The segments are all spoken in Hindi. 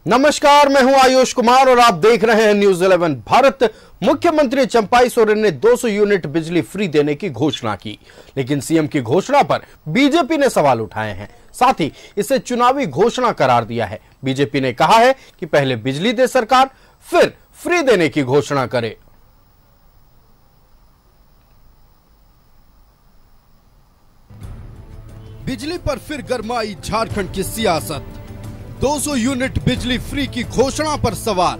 नमस्कार, मैं हूं आयुष कुमार और आप देख रहे हैं न्यूज 11 भारत। मुख्यमंत्री चंपाई सोरेन ने 200 यूनिट बिजली फ्री देने की घोषणा की, लेकिन सीएम की घोषणा पर बीजेपी ने सवाल उठाए हैं। साथ ही इसे चुनावी घोषणा करार दिया है। बीजेपी ने कहा है कि पहले बिजली दे सरकार, फिर फ्री देने की घोषणा करे। बिजली पर फिर गरमाई झारखंड की सियासत। 200 यूनिट बिजली फ्री की घोषणा पर सवाल।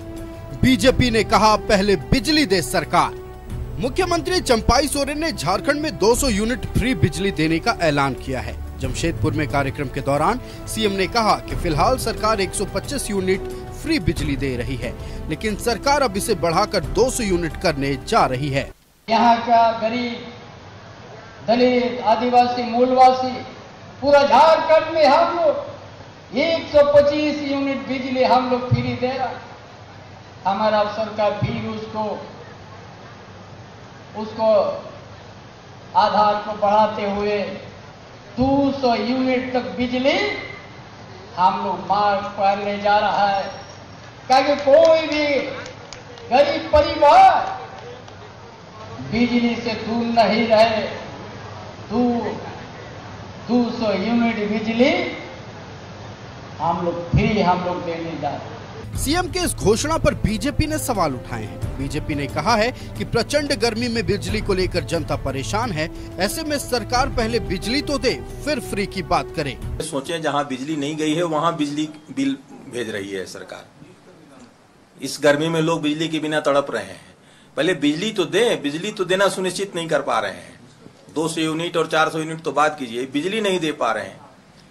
बीजेपी ने कहा पहले बिजली दे सरकार। मुख्यमंत्री चंपाई सोरेन ने झारखंड में 200 यूनिट फ्री बिजली देने का ऐलान किया है। जमशेदपुर में कार्यक्रम के दौरान सीएम ने कहा कि फिलहाल सरकार 125 यूनिट फ्री बिजली दे रही है, लेकिन सरकार अब इसे बढ़ाकर 200 यूनिट करने जा रही है। यहाँ का गरीब, दलित, आदिवासी, मूलवासी पूरा झारखंड में हम लोग 125 यूनिट बिजली हम लोग फ्री दे रहा। हमारा सरकार फिर उसको आधार को बढ़ाते हुए 200 यूनिट तक बिजली हम लोग मार्ग पर ले जा रहा है, ताकि कोई भी गरीब परिवार बिजली से दूर नहीं रहे। 200 यूनिट बिजली हम लोग देने जा रहे हैं। सीएम के इस घोषणा पर बीजेपी ने सवाल उठाए हैं। बीजेपी ने कहा है कि प्रचंड गर्मी में बिजली को लेकर जनता परेशान है, ऐसे में सरकार पहले बिजली तो दे, फिर फ्री की बात करे। सोचें, जहां बिजली नहीं गई है वहां बिजली बिल भेज रही है सरकार। इस गर्मी में लोग बिजली के बिना तड़प रहे हैं। पहले बिजली तो दें, बिजली तो देना सुनिश्चित नहीं कर पा रहे हैं। 200 यूनिट और 400 यूनिट तो बात कीजिए, बिजली नहीं दे पा रहे हैं।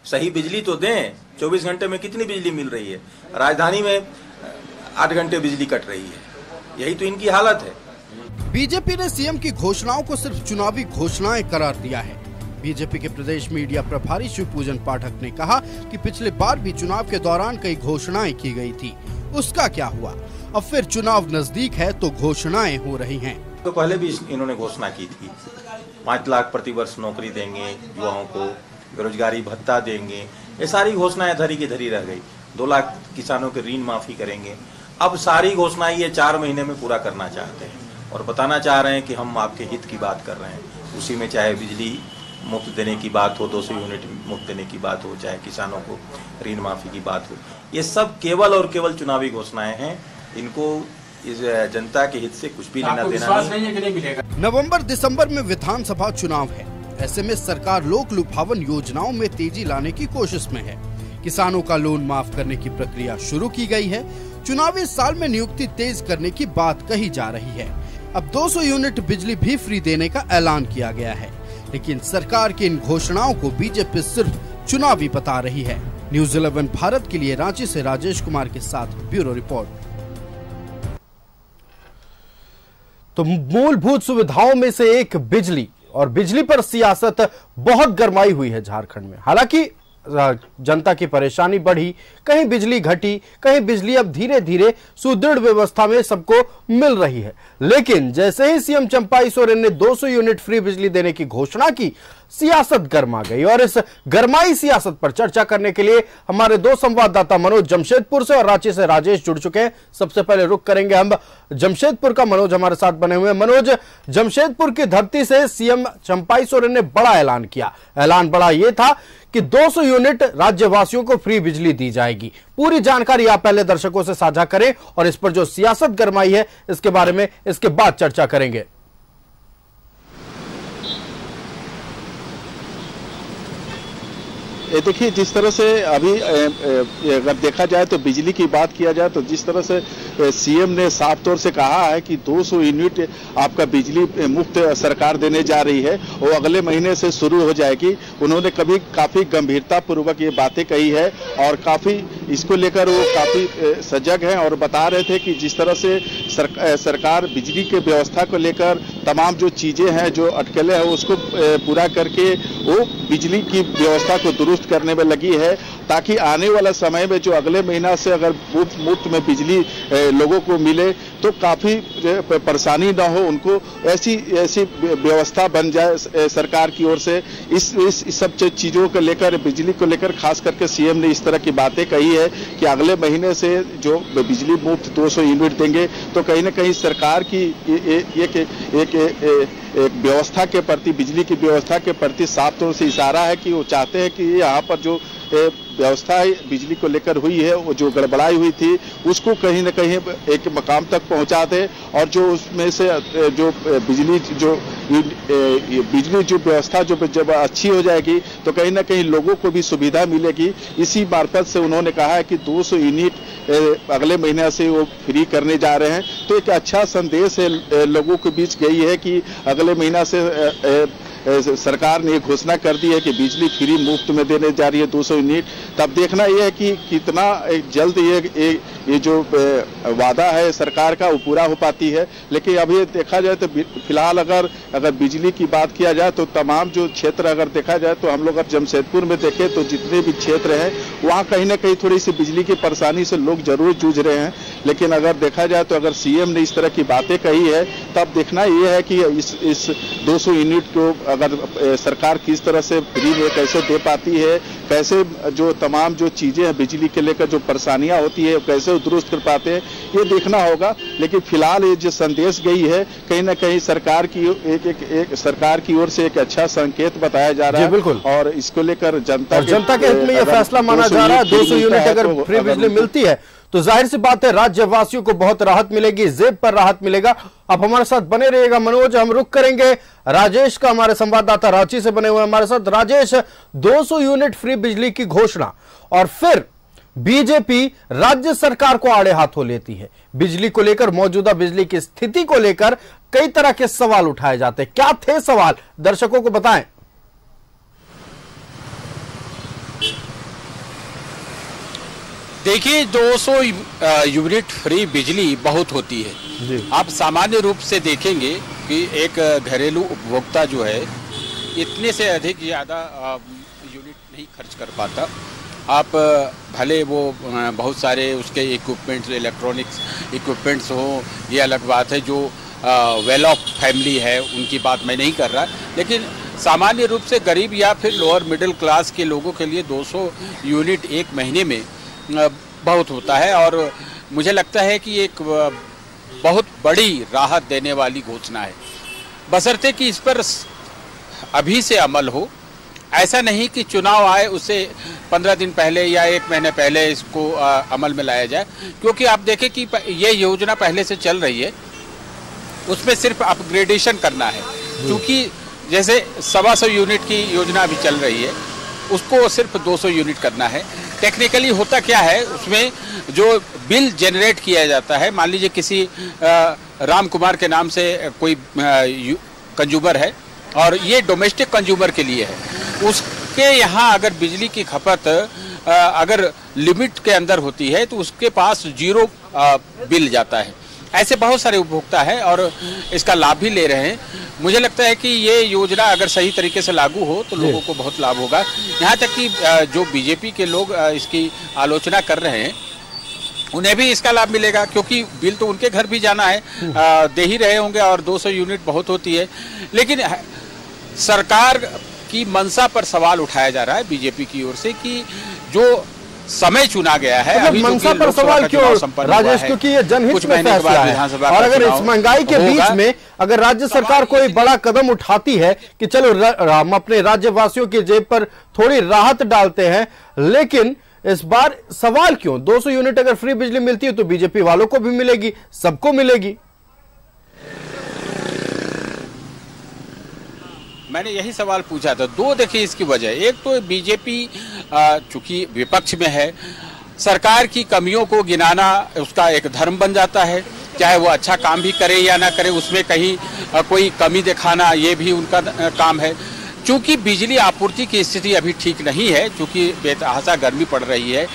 सही बिजली तो दें। 24 घंटे में कितनी बिजली मिल रही है? राजधानी में 8 घंटे बिजली कट रही है। यही तो इनकी हालत है। बीजेपी ने सीएम की घोषणाओं को सिर्फ चुनावी घोषणाएं करार दिया है। बीजेपी के प्रदेश मीडिया प्रभारी शिवपूजन पाठक ने कहा कि पिछले बार भी चुनाव के दौरान कई घोषणाएं की गई थी, उसका क्या हुआ? अब फिर चुनाव नजदीक है तो घोषणाएं हो रही हैं। तो पहले भी इन्होंने घोषणा की थी, 5 लाख प्रतिवर्ष नौकरी देंगे युवाओं को, बेरोजगारी भत्ता देंगे। ये सारी घोषणाएं धरी की धरी रह गई। 2 लाख किसानों के ऋण माफी करेंगे। अब सारी घोषणाएं ये 4 महीने में पूरा करना चाहते हैं और बताना चाह रहे हैं कि हम आपके हित की बात कर रहे हैं। उसी में चाहे बिजली मुफ्त देने की बात हो, 200 यूनिट मुफ्त देने की बात हो, चाहे किसानों को ऋण माफी की बात हो, ये सब केवल और केवल चुनावी घोषणाएं हैं। इनको इस जनता के हित से कुछ भी लेना देना नहीं। नवंबर दिसंबर में विधानसभा चुनाव है, ऐसे में सरकार लोक लुभावन योजनाओं में तेजी लाने की कोशिश में है। किसानों का लोन माफ करने की प्रक्रिया शुरू की गई है। चुनावी साल में नियुक्ति तेज करने की बात कही जा रही है। अब 200 यूनिट बिजली भी फ्री देने का ऐलान किया गया है, लेकिन सरकार की इन घोषणाओं को बीजेपी सिर्फ चुनावी बता रही है। न्यूज 11 भारत के लिए रांची से राजेश कुमार के साथ ब्यूरो रिपोर्ट। तो मूलभूत सुविधाओं में से एक बिजली, और बिजली पर सियासत बहुत गरमाई हुई है झारखंड में। हालांकि जनता की परेशानी बढ़ी, कहीं बिजली घटी, कहीं बिजली अब धीरे धीरे सुदृढ़ व्यवस्था में सबको मिल रही है। लेकिन जैसे ही सीएम चंपाई सोरेन ने 200 यूनिट फ्री बिजली देने की घोषणा की, सियासत गर्मा गई। और इस गरमाई सियासत पर चर्चा करने के लिए हमारे 2 संवाददाता मनोज जमशेदपुर से और रांची से राजेश जुड़ चुके हैं। सबसे पहले रुख करेंगे हम जमशेदपुर का। मनोज हमारे साथ बने हुए हैं। मनोज, जमशेदपुर की धरती से सीएम चंपाई सोरेन ने बड़ा ऐलान किया। ऐलान बड़ा यह था कि 200 यूनिट राज्यवासियों को फ्री बिजली दी जाएगी। पूरी जानकारी आप पहले दर्शकों से साझा करें और इस पर जो सियासत गरमाई है इसके बारे में इसके बाद चर्चा करेंगे। ये देखिए, जिस तरह से अभी अगर देखा जाए तो बिजली की बात किया जाए तो जिस तरह से सीएम ने साफ तौर से कहा है कि 200 यूनिट आपका बिजली मुफ्त सरकार देने जा रही है, वो अगले महीने से शुरू हो जाएगी। उन्होंने काफी गंभीरता पूर्वक ये बातें कही है और काफी इसको लेकर वो काफी सजग हैं और बता रहे थे कि जिस तरह से सरकार बिजली के व्यवस्था को लेकर तमाम जो चीजें हैं, जो अटकलें हैं, उसको पूरा करके वो बिजली की व्यवस्था को दुरुस्त करने में लगी है ताकि आने वाला समय में जो अगले महीना से अगर मुफ्त में बिजली लोगों को मिले तो काफ़ी परेशानी ना हो उनको, ऐसी व्यवस्था बन जाए सरकार की ओर से। इस सब चीज़ों को लेकर, बिजली को लेकर खास करके सीएम ने इस तरह की बातें कही है कि अगले महीने से जो बिजली मुफ्त 200 यूनिट देंगे, तो कहीं ना कहीं सरकार की एक व्यवस्था के प्रति, बिजली की व्यवस्था के प्रति साफ तौर से इशारा है कि वो चाहते हैं कि यहाँ पर जो व्यवस्था बिजली को लेकर हुई है, वो जो गड़बड़ाई हुई थी उसको कहीं न कहीं एक मकाम तक पहुंचा दे, और जो उसमें से जो बिजली जो व्यवस्था जब अच्छी हो जाएगी तो कहीं ना कहीं लोगों को भी सुविधा मिलेगी। इसी मार्फत से उन्होंने कहा है कि 200 यूनिट अगले महीने से वो फ्री करने जा रहे हैं। तो एक अच्छा संदेश है लोगों के बीच गई है कि अगले महीना से सरकार ने घोषणा कर दी है कि बिजली फ्री मुफ्त में देने जा रही है 200 यूनिट। तब देखना यह है कि कितना जल्द ये जो वादा है सरकार का वो पूरा हो पाती है। लेकिन अभी देखा जाए तो फिलहाल अगर बिजली की बात किया जाए तो तमाम जो क्षेत्र अगर देखा जाए तो हम लोग अब जमशेदपुर में देखें तो जितने भी क्षेत्र हैं वहाँ कहीं ना कहीं थोड़ी सी बिजली की परेशानी से लोग जरूर जूझ रहे हैं। लेकिन अगर देखा जाए तो अगर सीएम ने इस तरह की बातें कही है तब देखना यह है कि इस 200 यूनिट को अगर सरकार किस तरह से फ्री में कैसे दे पाती है, कैसे जो तमाम जो चीजें हैं बिजली के लेकर जो परेशानियां होती है कैसे दुरुस्त कर पाते हैं, ये देखना होगा। लेकिन फिलहाल ये जो संदेश गई है कहीं ना कहीं सरकार की सरकार की ओर से एक अच्छा संकेत बताया जा रहा है। बिल्कुल। और इसको लेकर जनता के हित में यह फैसला माना जा रहा है। 200 यूनिट अगर फ्री बिजली मिलती है तो जाहिर सी बात है राज्यवासियों को बहुत राहत मिलेगी, जेब पर राहत मिलेगा। आप हमारे साथ बने रहिएगा। मनोज, हम रुक करेंगे राजेश का, हमारे संवाददाता रांची से बने हुए हमारे साथ। राजेश, 200 यूनिट फ्री बिजली की घोषणा और फिर बीजेपी राज्य सरकार को आड़े हाथों लेती है। बिजली को लेकर, मौजूदा बिजली की स्थिति को लेकर कई तरह के सवाल उठाए जाते हैं। क्या थे सवाल, दर्शकों को बताएं। देखिए, 200 यूनिट फ्री बिजली बहुत होती है। आप सामान्य रूप से देखेंगे कि एक घरेलू उपभोक्ता जो है इतने से अधिक ज़्यादा यूनिट नहीं खर्च कर पाता। आप भले वो बहुत सारे उसके इक्विपमेंट्स, इलेक्ट्रॉनिक्स इक्विपमेंट्स हो, ये अलग बात है। जो वेल ऑफ फैमिली है उनकी बात मैं नहीं कर रहा, लेकिन सामान्य रूप से गरीब या फिर लोअर मिडिल क्लास के लोगों के लिए 200 यूनिट एक महीने में बहुत होता है। और मुझे लगता है कि एक बहुत बड़ी राहत देने वाली घोषणा है, बशर्ते कि इस पर अभी से अमल हो। ऐसा नहीं कि चुनाव आए उससे 15 दिन पहले या 1 महीने पहले इसको अमल में लाया जाए, क्योंकि आप देखें कि ये योजना पहले से चल रही है, उसमें सिर्फ अपग्रेडेशन करना है। क्योंकि जैसे 125 यूनिट की योजना अभी चल रही है, उसको सिर्फ 200 यूनिट करना है। टेक्निकली होता क्या है, उसमें जो बिल जनरेट किया जाता है, मान लीजिए किसी राम कुमार के नाम से कोई कंज्यूमर है और ये डोमेस्टिक कंज्यूमर के लिए है, उसके यहाँ अगर बिजली की खपत अगर लिमिट के अंदर होती है तो उसके पास 0 बिल जाता है। ऐसे बहुत सारे उपभोक्ता हैं और इसका लाभ भी ले रहे हैं। मुझे लगता है कि ये योजना अगर सही तरीके से लागू हो तो लोगों को बहुत लाभ होगा। यहाँ तक कि जो बीजेपी के लोग इसकी आलोचना कर रहे हैं उन्हें भी इसका लाभ मिलेगा, क्योंकि बिल तो उनके घर भी जाना है, दे ही रहे होंगे और 200 यूनिट बहुत होती है। लेकिन सरकार की मंशा पर सवाल उठाया जा रहा है बीजेपी की ओर से कि जो समय चुना गया है, अभी मंशा पर सवाल क्यों राजेश, क्योंकि ये जनहित में फैसला है। और अगर इस महंगाई के बीच में अगर राज्य सरकार कोई बड़ा कदम उठाती है कि चलो हम अपने राज्यवासियों की जेब पर थोड़ी राहत डालते हैं, लेकिन इस बार सवाल क्यों? 200 यूनिट अगर फ्री बिजली मिलती है तो बीजेपी वालों को भी मिलेगी, सबको मिलेगी। मैंने यही सवाल पूछा था। दो देखिए इसकी वजह, एक तो बीजेपी चूंकि विपक्ष में है, सरकार की कमियों को गिनाना उसका एक धर्म बन जाता है, चाहे वो अच्छा काम भी करे या ना करे, उसमें कहीं कोई कमी दिखाना ये भी उनका काम है। चूंकि बिजली आपूर्ति की स्थिति अभी ठीक नहीं है, चूंकि बेतहाशा गर्मी पड़ रही है,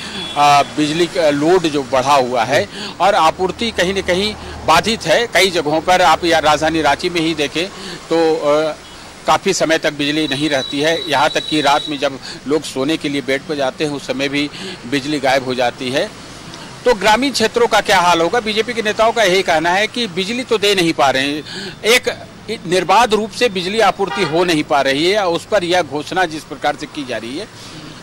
बिजली का लोड जो बढ़ा हुआ है और आपूर्ति कहीं न कहीं बाधित है। कई जगहों पर आप या राजधानी रांची में ही देखें तो काफ़ी समय तक बिजली नहीं रहती है। यहाँ तक कि रात में जब लोग सोने के लिए बेड पर जाते हैं उस समय भी बिजली गायब हो जाती है। तो ग्रामीण क्षेत्रों का क्या हाल होगा? बीजेपी के नेताओं का यही कहना है कि बिजली तो दे नहीं पा रहे हैं, एक निर्बाध रूप से बिजली आपूर्ति हो नहीं पा रही है, उस पर यह घोषणा जिस प्रकार से की जा रही है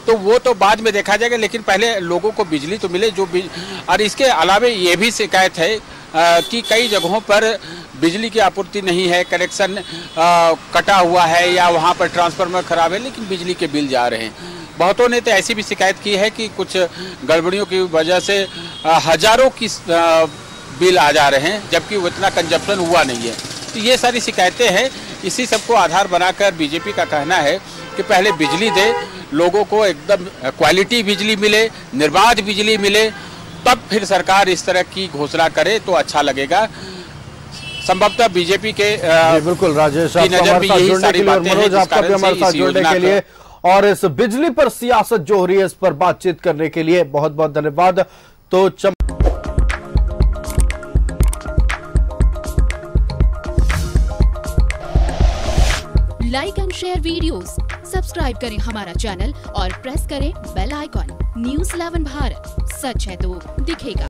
तो वो तो बाद में देखा जाएगा, लेकिन पहले लोगों को बिजली तो मिले और इसके अलावा ये भी शिकायत है कि कई जगहों पर बिजली की आपूर्ति नहीं है, कनेक्शन कटा हुआ है या वहाँ पर ट्रांसफार्मर खराब है, लेकिन बिजली के बिल जा रहे हैं। बहुतों ने तो ऐसी भी शिकायत की है कि कुछ गड़बड़ियों की वजह से हजारों की बिल आ जा रहे हैं, जबकि उतना कंजप्शन हुआ नहीं है। तो ये सारी शिकायतें हैं, इसी सबको आधार बनाकर बीजेपी का कहना है कि पहले बिजली दे, लोगों को एकदम क्वालिटी बिजली मिले, निर्बाध बिजली मिले, तब फिर सरकार इस तरह की घोषणा करे तो अच्छा लगेगा। संभवतः बीजेपी के बिल्कुल राजेश, आपका हमारे साथ जुड़ने के लिए और मनोज आपका भी हमारे साथ जुड़ने के लिए और इस बिजली पर सियासत जो हो रही है इस पर बातचीत करने के लिए बहुत बहुत धन्यवाद। तो like and share videos, subscribe करें हमारा चैनल और प्रेस करें बेल आइकॉन। न्यूज़ 11 भारत, सच है तो दिखेगा।